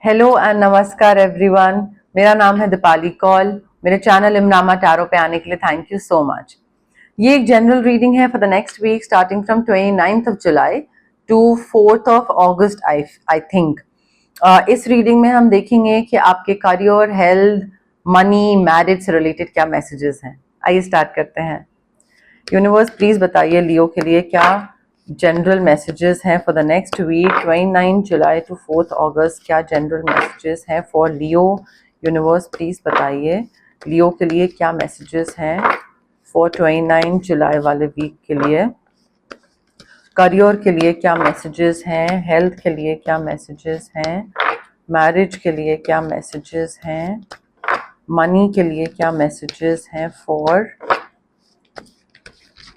Hello and नमस्कार everyone. मेरा नाम है दीपाली कौल। मेरे चैनल इमरामा टैरो पे आने के लिए थैंक यू सो मच। ये एक जनरल रीडिंग है for the next week starting from 29th of July to 4th of August I think. इस रीडिंग में हम देखेंगे कि आपके करियर, हेल्थ, मनी, मैरिज से रिलेटेड क्या मैसेजेस हैं। आइए स्टार्ट करते हैं। यूनिवर्स प्लीज बताइए लियो के लिए क्या जनरल मैसेजेस हैं for the next week 29 July to 4th August. क्या जनरल मैसेजेस हैं फॉर लियो? यूनिवर्स प्लीज बताइए लियो के लिए क्या मैसेजेस हैं फॉर 29 जुलाई वाले वीक के लिए। करियर के लिए क्या मैसेजेस हैं, हेल्थ के लिए क्या मैसेजेस हैं, मैरिज के लिए क्या मैसेजेस हैं, मनी के लिए क्या मैसेजेस हैं फॉर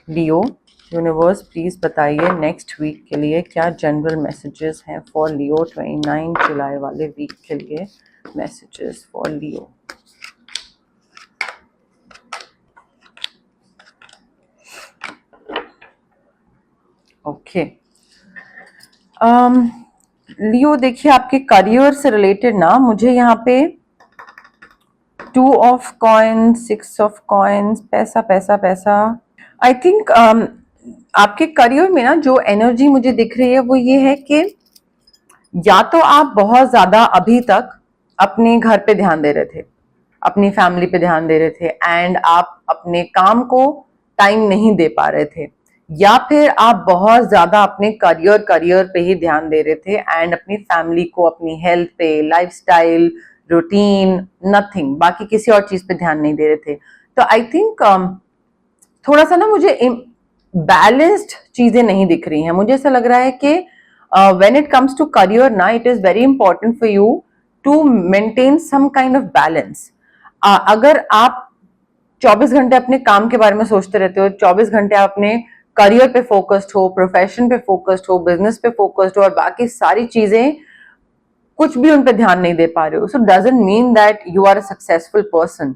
लियो। यूनिवर्स प्लीज बताइए नेक्स्ट वीक के लिए क्या जनरल मैसेजेस हैं फॉर लियो। 29 जुलाई वाले वीक के लिए मैसेजेस फॉर लियो। ओके लियो, देखिए आपके करियर से रिलेटेड ना मुझे यहाँ पे 2 ऑफ कॉइन्स, 6 ऑफ कॉइन्स, पैसा पैसा पैसा। आई थिंक आपके करियर में ना जो एनर्जी मुझे दिख रही है वो ये है कि या तो आप बहुत ज्यादा अभी तक अपने घर पे ध्यान दे रहे थे, अपनी फैमिली पे ध्यान दे रहे थे एंड आप अपने काम को टाइम नहीं दे पा रहे थे, या फिर आप बहुत ज्यादा अपने करियर पे ही ध्यान दे रहे थे एंड अपनी फैमिली को, अपनी हेल्थ पे, लाइफस्टाइल, रूटीन, नथिंग, बाकी किसी और चीज पे ध्यान नहीं दे रहे थे। तो आई थिंक थोड़ा सा ना मुझे बैलेंस्ड चीजें नहीं दिख रही हैं। मुझे ऐसा लग रहा है कि when it comes to career ना, it is very important for you to maintain some kind of balance। अगर आप 24 घंटे अपने काम के बारे में सोचते रहते हो, 24 घंटे आप अपने करियर पे फोकस्ड हो, प्रोफेशन पे फोकस्ड हो, बिजनेस पे फोकस्ड हो और बाकी सारी चीजें कुछ भी उन पे ध्यान नहीं दे पा रहे हो, so doesn't mean that you are a successful person.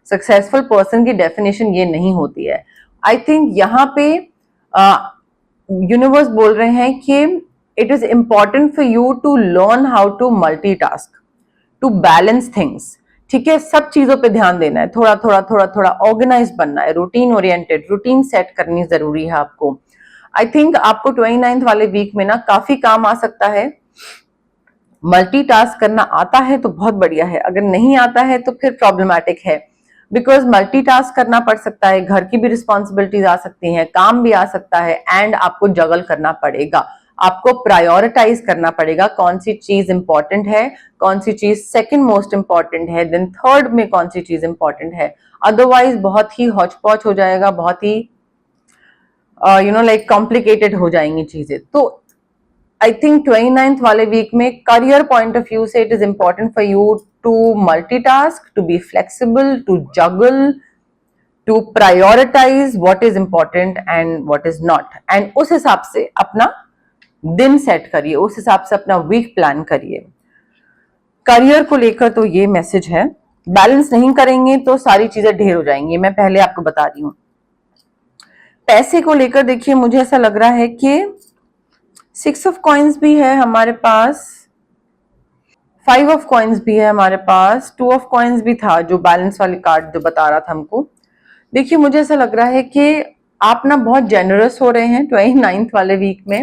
Successful person की डेफिनेशन ये नहीं होती है। आई थिंक यहाँ पे यूनिवर्स बोल रहे हैं कि it is important for you to learn how to multitask, to balance things. ठीक है, सब चीजों पे ध्यान देना है, थोड़ा थोड़ा थोड़ा थोड़ा ऑर्गेनाइज बनना है, रूटीन ओरिएंटेड, रूटीन सेट करनी जरूरी है आपको। आई थिंक आपको 29th वाले वीक में ना काफी काम आ सकता है। मल्टीटास्क करना आता है तो बहुत बढ़िया है, अगर नहीं आता है तो फिर प्रॉब्लमैटिक है, बिकॉज मल्टीटास्क करना पड़ सकता है, घर की भी रिस्पॉन्सिबिलिटीज आ सकती हैं, काम भी आ सकता है एंड आपको जगल करना पड़ेगा। आपको प्रायोरिटाइज करना पड़ेगा कौन सी चीज इंपॉर्टेंट है, कौन सी चीज सेकंड मोस्ट इंपॉर्टेंट है, देन थर्ड में कौन सी चीज इंपॉर्टेंट है। अदरवाइज बहुत ही हौच पौच हो जाएगा, बहुत ही लाइक कॉम्प्लिकेटेड हो जाएंगी चीजें। तो आई थिंक 29th वाले वीक में करियर पॉइंट ऑफ व्यू से it is important for you to multitask, to be flexible, to juggle, to prioritize what is important and what is not, and उस हिसाब से अपना दिन सेट करिए, उस हिसाब से अपना वीक प्लान करिए। करियर को लेकर तो ये मैसेज है, बैलेंस नहीं करेंगे तो सारी चीजें ढेर हो जाएंगी, मैं पहले आपको बता रही हूं। पैसे को लेकर देखिए मुझे ऐसा लग रहा है कि 6 ऑफ कॉइन्स भी है हमारे पास, 5 ऑफ कॉइन्स भी है हमारे पास, 2 ऑफ कॉइन्स भी था जो बैलेंस वाली कार्ड जो बता रहा था हमको। देखिए मुझे ऐसा लग रहा है कि आप ना बहुत जेनरस हो रहे हैं 29th वाले वीक में।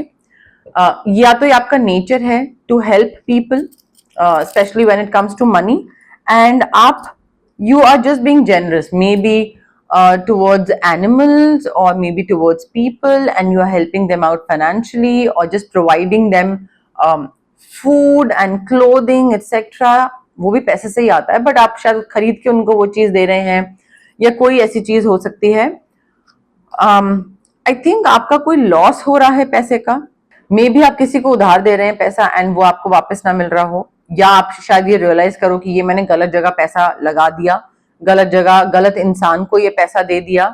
या तो ये आपका नेचर है to help people, specially when it comes to money, and आप you are just being generous, may be towards animals or maybe towards people, and you are helping them out financially or just providing them food and clothing etc। वो भी पैसे से ही आता है, but आप शायद खरीद के उनको वो चीज दे रहे हैं या कोई ऐसी चीज हो सकती है। आई थिंक आपका कोई लॉस हो रहा है पैसे का, मे बी आप किसी को उधार दे रहे हैं पैसा एंड वो आपको वापस ना मिल रहा हो, या आप शायद ये रियलाइज करो कि ये मैंने गलत जगह पैसा लगा दिया, गलत जगह गलत इंसान को ये पैसा दे दिया,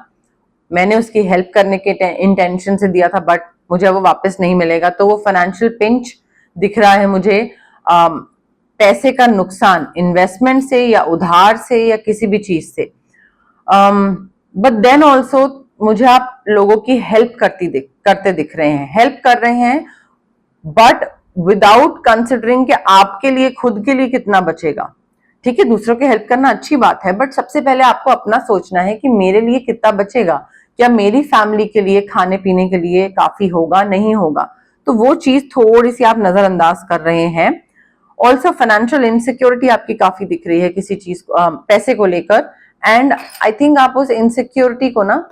मैंने उसकी हेल्प करने के इंटेंशन से दिया था बट मुझे वो वापस नहीं मिलेगा। तो वो फाइनेंशियल पिंच दिख रहा है मुझे, पैसे का नुकसान इन्वेस्टमेंट से या उधार से या किसी भी चीज से। बट देन ऑल्सो मुझे आप लोगों की हेल्प करते दिख रहे हैं, हेल्प कर रहे हैं, बट विदाउट कंसिडरिंग कि आपके लिए, खुद के लिए कितना बचेगा। ठीक है, दूसरों की हेल्प करना अच्छी बात है, बट सबसे पहले आपको अपना सोचना है कि मेरे लिए कितना बचेगा, क्या मेरी फैमिली के लिए खाने पीने के लिए काफी होगा, नहीं होगा। तो वो चीज थोड़ी सी आप नजरअंदाज कर रहे हैं। ऑल्सो फाइनेंशियल इनसिक्योरिटी आपकी काफी दिख रही है किसी चीज को, पैसे को लेकर। एंड आई थिंक आप उस इनसिक्योरिटी को ना,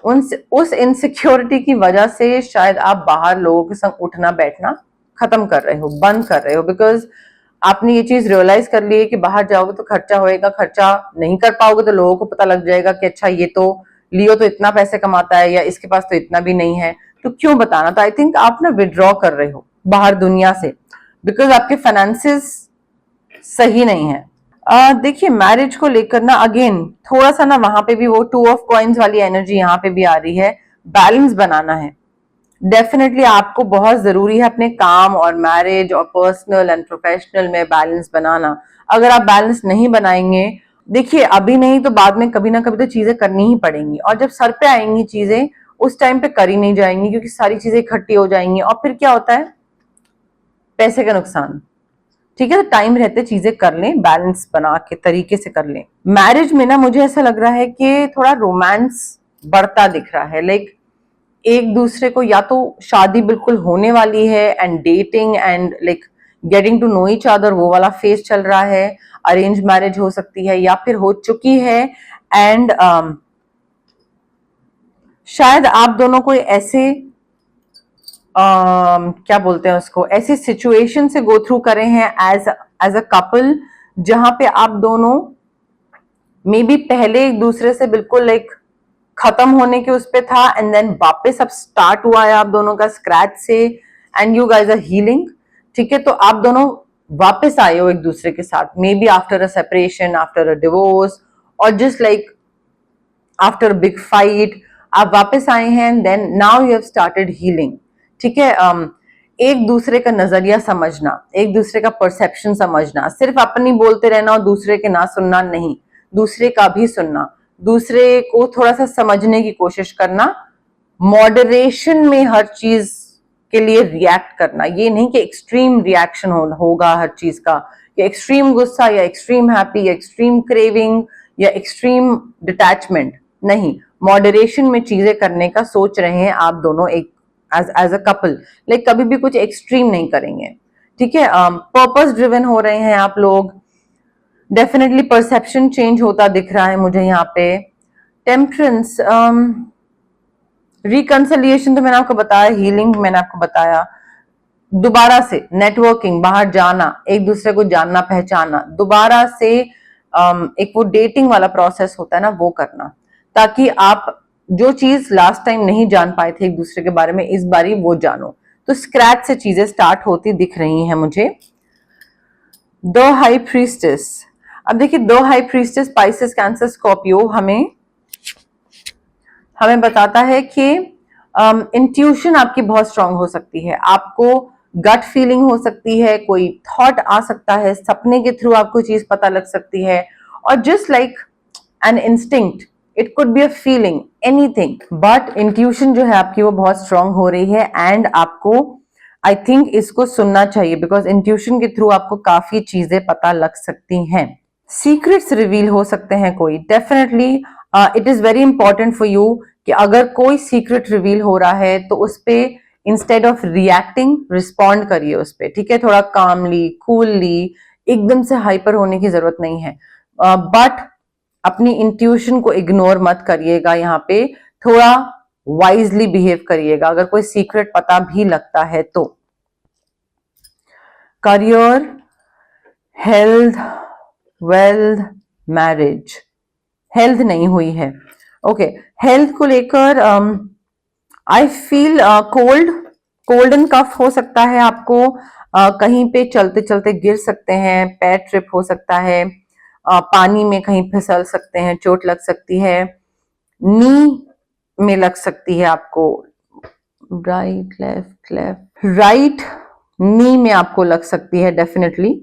उस इनसिक्योरिटी की वजह से शायद आप बाहर लोगों के संग उठना बैठना खत्म कर रहे हो, बंद कर रहे हो, बिकॉज आपने ये चीज रियलाइज कर ली है कि बाहर जाओगे तो खर्चा होएगा, खर्चा नहीं कर पाओगे तो लोगों को पता लग जाएगा कि अच्छा ये तो लियो तो इतना पैसे कमाता है, या इसके पास तो इतना भी नहीं है, तो क्यों बताना। तो आई थिंक आप ना विड्रॉ कर रहे हो बाहर दुनिया से, बिकॉज आपके फाइनेंसेस सही नहीं है। देखिए मैरिज को लेकर ना अगेन थोड़ा सा ना वहां पे भी वो 2 ऑफ कॉइन्स वाली एनर्जी यहाँ पे भी आ रही है। बैलेंस बनाना है, डेफिनेटली आपको बहुत जरूरी है अपने काम और मैरिज और पर्सनल एंड प्रोफेशनल में बैलेंस बनाना। अगर आप बैलेंस नहीं बनाएंगे, देखिए अभी नहीं तो बाद में कभी ना कभी तो चीजें करनी ही पड़ेंगी, और जब सर पे आएंगी चीजें उस टाइम पे करी नहीं जाएंगी, क्योंकि सारी चीजें इकट्ठी हो जाएंगी, और फिर क्या होता है, पैसे का नुकसान। ठीक है, तो टाइम रहते चीजें कर लें, बैलेंस बना के तरीके से कर लें। मैरिज में ना मुझे ऐसा लग रहा है कि थोड़ा रोमांस बढ़ता दिख रहा है, लाइक एक दूसरे को, या तो शादी बिल्कुल होने वाली है and dating and like getting to know each other, वो वाला फेज चल रहा है। अरेंज मैरिज हो सकती है या फिर हो चुकी है, एंड शायद आप दोनों कोई ऐसे क्या बोलते हैं उसको, ऐसी सिचुएशन से गो थ्रू करे हैं एज अ कपल, जहां पे आप दोनों मे बी पहले एक दूसरे से बिल्कुल लाइक खत्म होने के उस पे था, एंड देन वापस अब स्टार्ट हुआ है आप दोनों का स्क्रैच से, and you guys are healing. ठीक है, तो आप दोनों वापस आए हो एक दूसरे के साथ, may be after a separation, after a divorce, और just like after big fight आप वापस आए हैं, then now you have started healing. ठीक है, एक दूसरे का नजरिया समझना, एक दूसरे का परसेप्शन समझना, सिर्फ अपनी बोलते रहना और दूसरे के ना सुनना नहीं, दूसरे का भी सुनना, दूसरे को थोड़ा सा समझने की कोशिश करना, मॉडरेशन में हर चीज के लिए रिएक्ट करना, ये नहीं कि एक्सट्रीम रिएक्शन होगा हर चीज का, या एक्सट्रीम गुस्सा या एक्सट्रीम हैप्पी या एक्सट्रीम क्रेविंग या एक्सट्रीम डिटैचमेंट, नहीं, मॉडरेशन में चीजें करने का सोच रहे हैं आप दोनों, एक एज अ कपल, लाइक कभी भी कुछ एक्सट्रीम नहीं करेंगे। ठीक है, पर्पस ड्रिवन हो रहे हैं आप लोग, डेफिनेटली परसेप्शन चेंज होता दिख रहा है मुझे यहाँ पे। टेम्परेंस, रिकंसिलिएशन तो मैंने आपको बताया, हीलिंग मैंने आपको बताया, दोबारा से नेटवर्किंग, बाहर जाना, एक दूसरे को जानना पहचानना, दोबारा से एक वो डेटिंग वाला प्रोसेस होता है ना, वो करना, ताकि आप जो चीज लास्ट टाइम नहीं जान पाए थे एक दूसरे के बारे में, इस बारी वो जानो। तो स्क्रैच से चीजें स्टार्ट होती दिख रही हैं मुझे। द हाई प्रीस्टेस, अब देखिए the high priestess spices cancer Scorpio हमें बताता है कि इंट्यूशन आपकी बहुत स्ट्रांग हो सकती है, आपको गट फीलिंग हो सकती है, कोई थॉट आ सकता है, सपने के थ्रू आपको चीज पता लग सकती है, और just like an instinct, it could be a feeling, anything, but intuition जो है आपकी वो बहुत स्ट्रांग हो रही है, एंड आपको आई थिंक इसको सुनना चाहिए, बिकॉज इंट्यूशन के थ्रू आपको काफी चीजें पता लग सकती हैं, सीक्रेट्स रिवील हो सकते हैं कोई, definitely it is very important for you कि अगर कोई सीक्रेट रिवील हो रहा है तो उस पे इंस्टेड ऑफ रिएक्टिंग रिस्पॉन्ड करिए उस पे। ठीक है, थोड़ा कामली कूलली, एकदम से हाइपर होने की जरूरत नहीं है, बट अपनी इंट्यूशन को इग्नोर मत करिएगा, यहाँ पे थोड़ा वाइजली बिहेव करिएगा अगर कोई सीक्रेट पता भी लगता है तो। Career, health, wealth, marriage, health नहीं हुई है, ओके, हेल्थ को लेकर आई फील कोल्ड एंड कफ हो सकता है आपको, कहीं पे चलते चलते गिर सकते हैं, पैर ट्रिप हो सकता है, पानी में कहीं फिसल सकते हैं, चोट लग सकती है, नी में लग सकती है आपको, right left left right knee में आपको लग सकती है डेफिनेटली,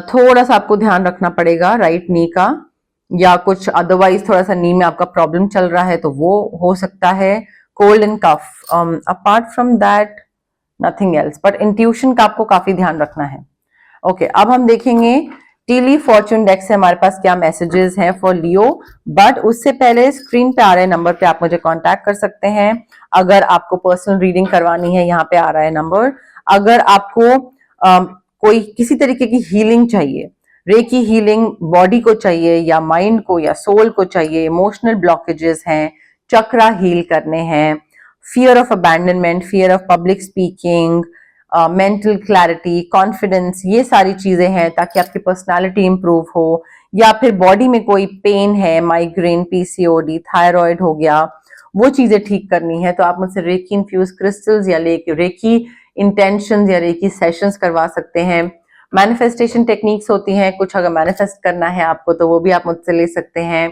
थोड़ा सा आपको ध्यान रखना पड़ेगा राइट नी का, या कुछ अदरवाइज थोड़ा सा नी में आपका प्रॉब्लम चल रहा है तो वो हो सकता है, cold and cough. Apart from that nothing else, but intuition का आपको काफी ध्यान रखना है। ओके, अब हम देखेंगे टीली फॉर्च्यून डेक से हमारे पास क्या मैसेजेस हैं फॉर लियो। बट उससे पहले स्क्रीन पे आ रहे नंबर पे आप मुझे कांटेक्ट कर सकते हैं अगर आपको पर्सनल रीडिंग करवानी है। यहाँ पे आ रहा है नंबर। अगर आपको कोई किसी तरीके की हीलिंग चाहिए, रेकी हीलिंग बॉडी को चाहिए या माइंड को या सोल को चाहिए, इमोशनल ब्लॉकेजेस हैं, चक्रा हील करने हैं, fear of abandonment, fear of public speaking, mental clarity, confidence, ये सारी चीजें हैं ताकि आपकी पर्सनालिटी इंप्रूव हो, या फिर बॉडी में कोई पेन है, माइग्रेन, पीसीओडी, थायराइड हो गया, वो चीजें ठीक करनी है तो आप मुझसे रेकी इन्फ्यूज क्रिस्टल्स या रेकी इंटेंशंस या रेकी सेशंस करवा सकते हैं। मैनिफेस्टेशन टेक्निक्स होती हैं, कुछ अगर मैनिफेस्ट करना है आपको तो वो भी आप मुझसे ले सकते हैं।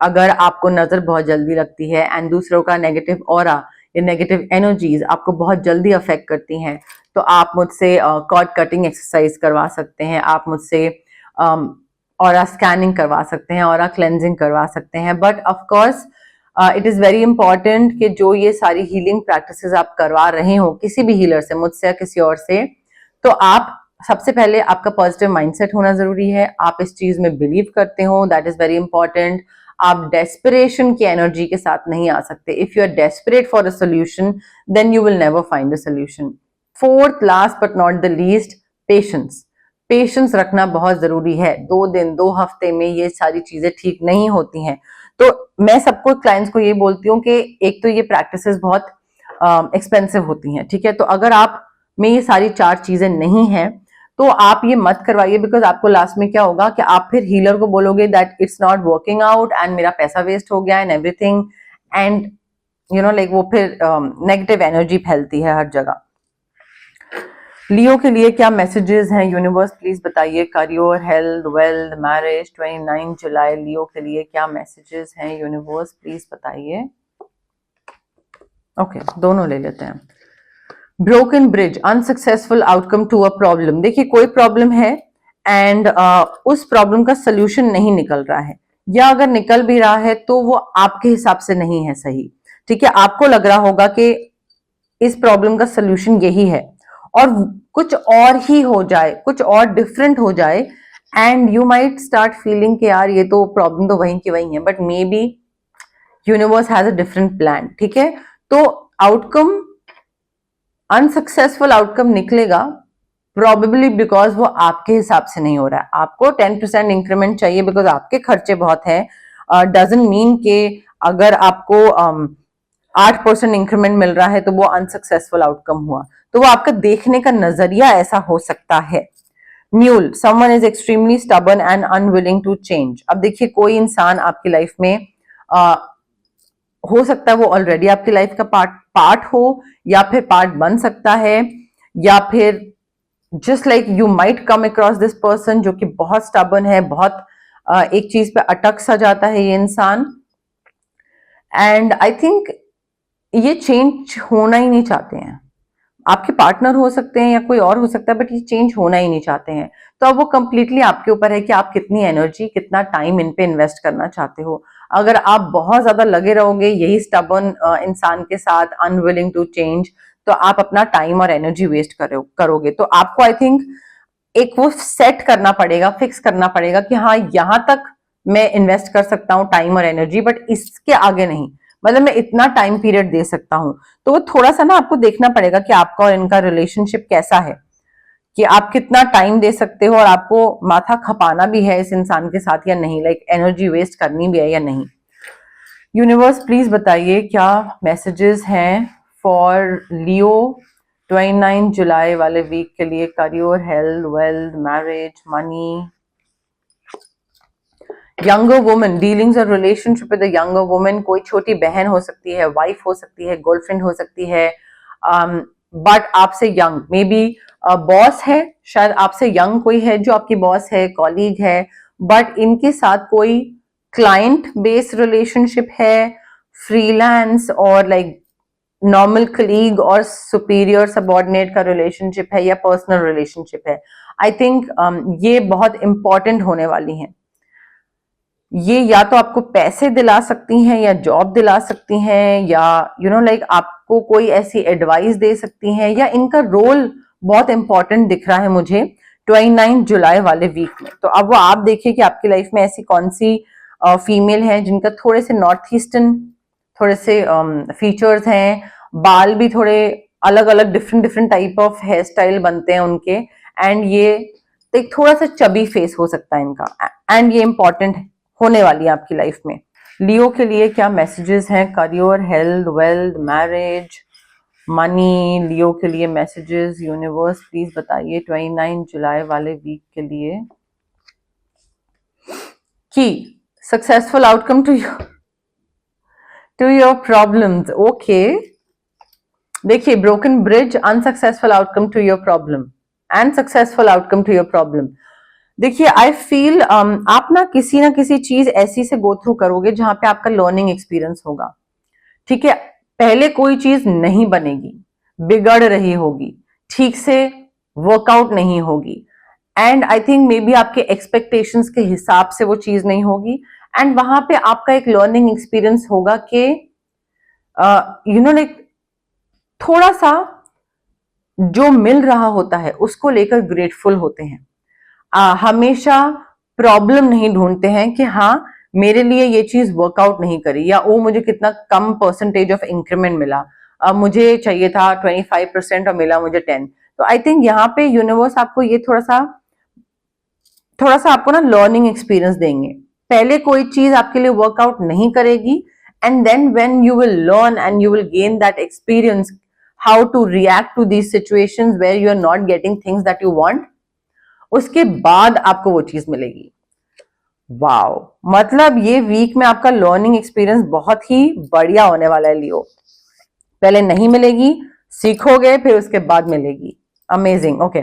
अगर आपको नजर बहुत जल्दी लगती है एंड दूसरों का नेगेटिव ऑरा या नेगेटिव एनर्जीज आपको बहुत जल्दी अफेक्ट करती हैं तो आप मुझसे कॉर्ड कटिंग एक्सरसाइज करवा सकते हैं, आप मुझसे ऑरा स्कैनिंग करवा सकते हैं, ऑरा क्लेंजिंग करवा सकते हैं। But of course it is very important कि जो ये सारी हीलिंग प्रैक्टिसेस आप करवा रहे हो किसी भी हीलर से, मुझसे या किसी और से, तो आप सबसे पहले आपका पॉजिटिव माइंडसेट होना जरूरी है, आप इस चीज में बिलीव करते हो, दैट इज वेरी इंपॉर्टेंट। आप डेस्परेशन की एनर्जी के साथ नहीं आ सकते। If you are desperate for a solution then you will never find a solution. Fourth last but not the least, patience. Patience रखना बहुत जरूरी है। 2 दिन 2 हफ्ते में ये सारी चीजें ठीक नहीं होती हैं। तो मैं सबको क्लाइंट्स को ये बोलती हूँ कि एक तो ये प्रैक्टिसेस बहुत एक्सपेंसिव होती हैं, ठीक है, तो अगर आप में ये सारी 4 चीजें नहीं हैं तो आप ये मत करवाइए, बिकॉज आपको लास्ट में क्या होगा कि आप फिर हीलर को बोलोगे that it's not working out and मेरा पैसा वेस्ट हो गया and everything, and you know like वो फिर नेगेटिव एनर्जी फैलती है हर जगह। लियो के लिए क्या मैसेजेस हैं यूनिवर्स, प्लीज बताइए। करियर, हेल्थ, वेल्थ, मैरिज, 29 जुलाई लियो के लिए क्या मैसेजेस हैं यूनिवर्स, प्लीज बताइए। ओके, दोनों ले लेते हैं। Broken bridge, unsuccessful outcome to a problem. देखिए कोई प्रॉब्लम है एंड उस प्रॉब्लम का सोल्यूशन नहीं निकल रहा है, या अगर निकल भी रहा है तो वो आपके हिसाब से नहीं है सही, ठीक है। आपको लग रहा होगा कि इस प्रॉब्लम का सोल्यूशन यही है और कुछ और ही हो जाए, कुछ और डिफरेंट हो जाए, and you might start feeling कि यार ये तो प्रॉब्लम तो वहीं की वहीं है, but may be universe has a different plan, ठीक है। तो आउटकम, अनसक्सेसफुल आउटकम निकलेगा प्रोबेबली बिकॉज वो आपके हिसाब से नहीं हो रहा है। आपको 10% इंक्रीमेंट चाहिए बिकॉज आपके खर्चे बहुत हैं। डजंट मीन के अगर आपको 8% इंक्रीमेंट मिल रहा है तो वो अनसक्सेसफुल आउटकम हुआ, तो वो आपका देखने का नजरिया ऐसा हो सकता है। Mule, someone is extremely stubborn and unwilling to change. अब देखिए कोई इंसान आपकी लाइफ में हो सकता है वो ऑलरेडी आपकी लाइफ का पार्ट हो, या फिर पार्ट बन सकता है, या फिर just like you might come across this person जो कि बहुत स्टबर्न है, बहुत एक चीज पे अटक सा जाता है ये इंसान, एंड आई थिंक ये चेंज होना ही नहीं चाहते हैं। आपके पार्टनर हो सकते हैं या कोई और हो सकता है, बट ये चेंज होना ही नहीं चाहते हैं। तो अब वो कंप्लीटली आपके ऊपर है कि आप कितनी एनर्जी, कितना टाइम इन पे इन्वेस्ट करना चाहते हो। अगर आप बहुत ज्यादा लगे रहोगे यही स्टबर्न इंसान के साथ, अनविलिंग टू चेंज, तो आप अपना टाइम और एनर्जी वेस्ट करोगे। तो आपको आई थिंक एक वो सेट करना पड़ेगा, फिक्स करना पड़ेगा कि हाँ यहां तक मैं इन्वेस्ट कर सकता हूँ टाइम और एनर्जी, बट इसके आगे नहीं, मतलब मैं इतना टाइम पीरियड दे सकता हूँ। तो वो थोड़ा सा ना आपको देखना पड़ेगा कि आपका और इनका रिलेशनशिप कैसा है, कि आप कितना टाइम दे सकते हो और आपको माथा खपाना भी है इस इंसान के साथ या नहीं, लाइक एनर्जी वेस्ट करनी भी है या नहीं। यूनिवर्स प्लीज बताइए क्या मैसेजेस हैं फॉर लियो 29 जुलाई वाले वीक के लिए। Career, health, wealth, marriage, money. Younger woman, dealings और relationship with a younger woman. कोई छोटी बहन हो सकती है, वाइफ हो सकती है, गर्लफ्रेंड हो सकती है, बट आपसे यंग, मे बी बॉस है, शायद आपसे यंग कोई है जो आपकी बॉस है, कॉलीग है, बट इनके साथ कोई क्लाइंट बेस्ड रिलेशनशिप है, फ्रीलांस और लाइक नॉर्मल कलीग और सुपीरियर सबॉर्डिनेट का रिलेशनशिप है, या पर्सनल रिलेशनशिप है। आई थिंक ये बहुत इंपॉर्टेंट होने वाली है। ये या तो आपको पैसे दिला सकती हैं या जॉब दिला सकती हैं या लाइक आपको कोई ऐसी एडवाइस दे सकती हैं, या इनका रोल बहुत इंपॉर्टेंट दिख रहा है मुझे 29 जुलाई वाले वीक में। तो अब वो आप देखिए कि आपकी लाइफ में ऐसी कौन सी फीमेल है जिनका थोड़े से नॉर्थ ईस्टर्न थोड़े से फीचर्स हैं, बाल भी थोड़े अलग अलग different different type of hair style बनते हैं उनके, एंड ये एक थोड़ा सा चबी फेस हो सकता है इनका, एंड ये इंपॉर्टेंट होने वाली है आपकी लाइफ में। लियो के लिए क्या मैसेजेस हैं? Career, health, wealth, marriage, money. Leo के लिए मैसेजेस यूनिवर्स प्लीज बताइए 29 जुलाई वाले वीक के लिए कि successful outcome to your problems. Okay, देखिए broken bridge, unsuccessful outcome to your problem and successful outcome to your problem. देखिए आई फील आप ना किसी चीज ऐसी से गो थ्रू करोगे जहां पे आपका लर्निंग एक्सपीरियंस होगा। ठीक है, पहले कोई चीज नहीं बनेगी, बिगड़ रही होगी, ठीक से वर्कआउट नहीं होगी, and I think may be आपके एक्सपेक्टेशंस के हिसाब से वो चीज नहीं होगी, एंड वहां पे आपका एक लर्निंग एक्सपीरियंस होगा कि लाइक थोड़ा सा जो मिल रहा होता है उसको लेकर ग्रेटफुल होते हैं। हमेशा प्रॉब्लम नहीं ढूंढते हैं कि हाँ मेरे लिए ये चीज वर्कआउट नहीं करी, या वो मुझे कितना कम परसेंटेज ऑफ इंक्रीमेंट मिला, मुझे चाहिए था 25% और मिला मुझे 10। तो आई थिंक यहाँ पे यूनिवर्स आपको ये थोड़ा सा आपको ना लर्निंग एक्सपीरियंस देंगे। पहले कोई चीज आपके लिए वर्कआउट नहीं करेगी, and then when you will learn and you will gain that experience how to react to these situations where you are not getting things that you want, उसके बाद आपको वो चीज मिलेगी। वाओ, मतलब ये वीक में आपका लर्निंग एक्सपीरियंस बहुत ही बढ़िया होने वाला है लियो। पहले नहीं मिलेगी, सीखोगे, फिर उसके बाद मिलेगी। अमेजिंग। ओके,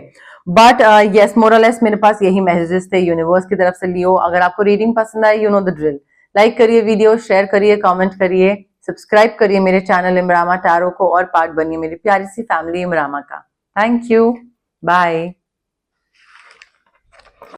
बट यस मोरलेस मेरे पास यही मैसेजेस थे यूनिवर्स की तरफ से लियो। अगर आपको रीडिंग पसंद आई, you know the drill, like करिए वीडियो, शेयर करिए, कमेंट करिए, सब्सक्राइब करिए मेरे चैनल इमरामा टैरो को, और पार्ट बनिए मेरी प्यारी सी फैमिली इमरामा का। Thank you, bye.